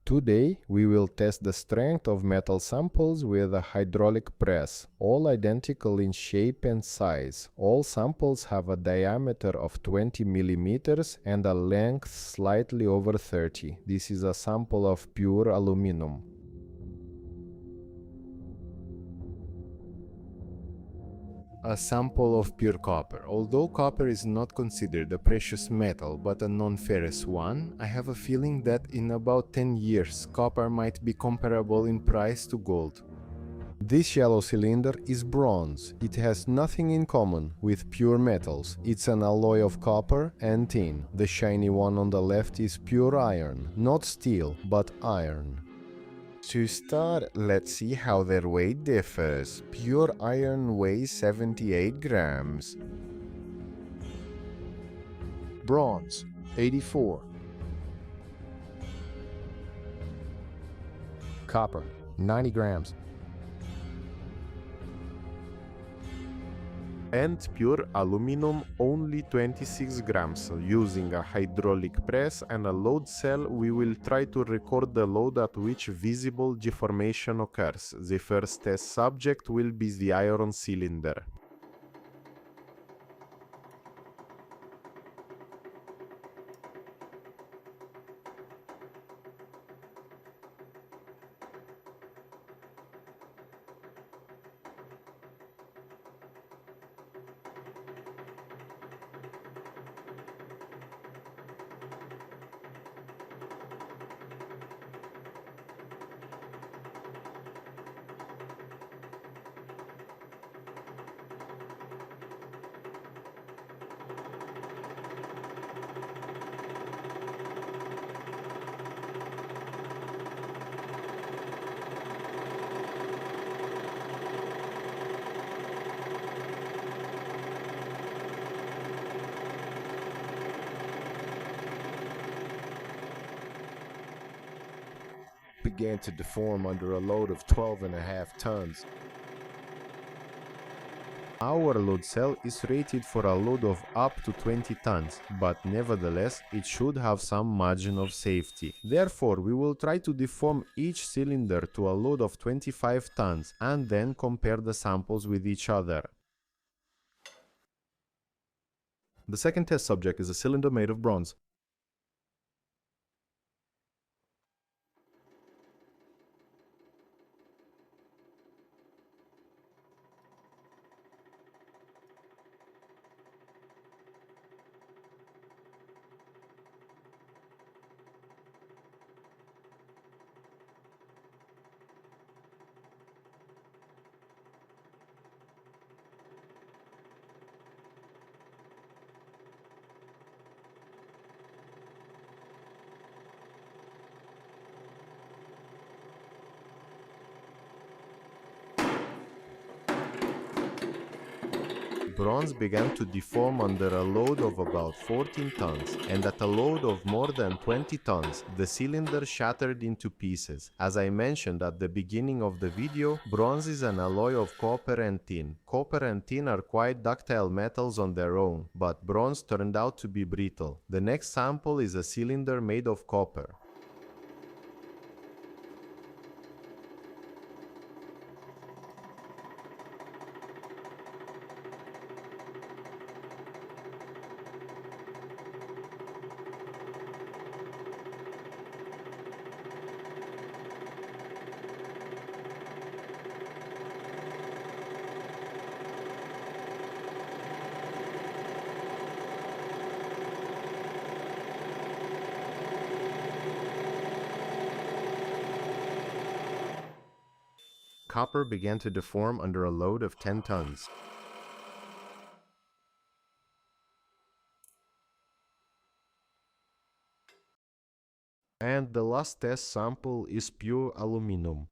Today, we will test the strength of metal samples with a hydraulic press, all identical in shape and size. All samples have a diameter of 20 millimeters and a length slightly over 30. This is a sample of pure aluminum. A sample of pure copper. Although copper is not considered a precious metal but a non-ferrous one, I have a feeling that in about 10 years copper might be comparable in price to gold. This yellow cylinder is bronze. It has nothing in common with pure metals. It's an alloy of copper and tin. The shiny one on the left is pure iron, not steel, but iron. To start, let's see how their weight differs. Pure iron weighs 78 grams. Bronze, 84. Copper, 90 grams. And pure aluminum, only 26 grams. Using a hydraulic press and a load cell, we will try to record the load at which visible deformation occurs. The first test subject will be the iron cylinder. Began to deform under a load of 12.5 tons. Our load cell is rated for a load of up to 20 tons, but nevertheless it should have some margin of safety. Therefore, we will try to deform each cylinder to a load of 25 tons and then compare the samples with each other. The second test subject is a cylinder made of bronze. Bronze began to deform under a load of about 14 tons, and at a load of more than 20 tons, the cylinder shattered into pieces. As I mentioned at the beginning of the video, bronze is an alloy of copper and tin. Copper and tin are quite ductile metals on their own, but bronze turned out to be brittle. The next sample is a cylinder made of copper. Copper began to deform under a load of 10 tons. And the last test sample is pure aluminum.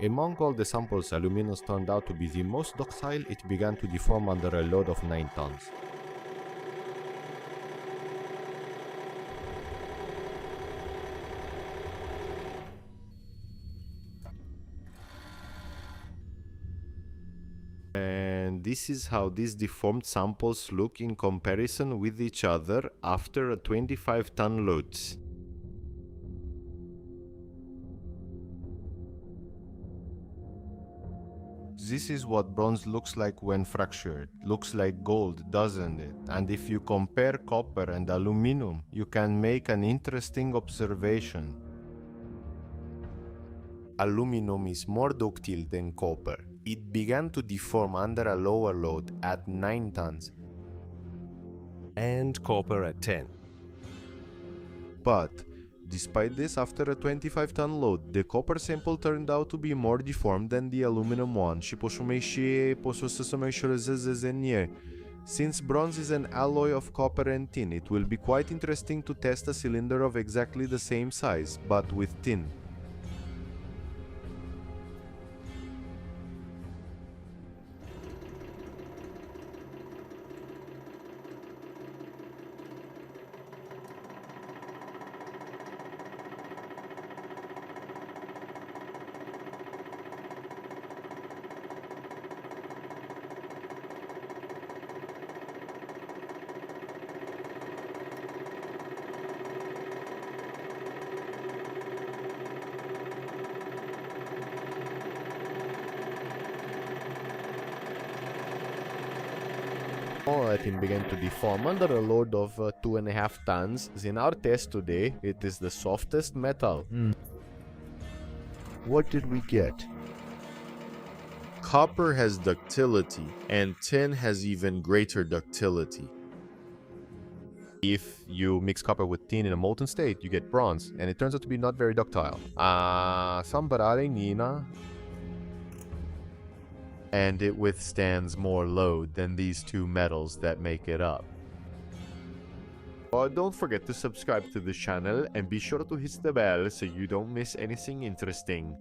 Among all the samples, aluminum turned out to be the most ductile. It began to deform under a load of 9 tons. And this is how these deformed samples look in comparison with each other after a 25-ton load. This is what bronze looks like when fractured. Looks like gold, doesn't it? And if you compare copper and aluminum, you can make an interesting observation. Aluminum is more ductile than copper. It began to deform under a lower load at 9 tons, and copper at 10. but despite this, after a 25-ton load, the copper sample turned out to be more deformed than the aluminum one. Since bronze is an alloy of copper and tin, it will be quite interesting to test a cylinder of exactly the same size, but with tin. It began to deform under a load of 2.5 tons. In our test today, it is the softest metal. What did we get? Copper has ductility, and tin has even greater ductility. If you mix copper with tin in a molten state, you get bronze, and it turns out to be not very ductile. And it withstands more load than these two metals that make it up. Don't forget to subscribe to the channel and be sure to hit the bell so you don't miss anything interesting.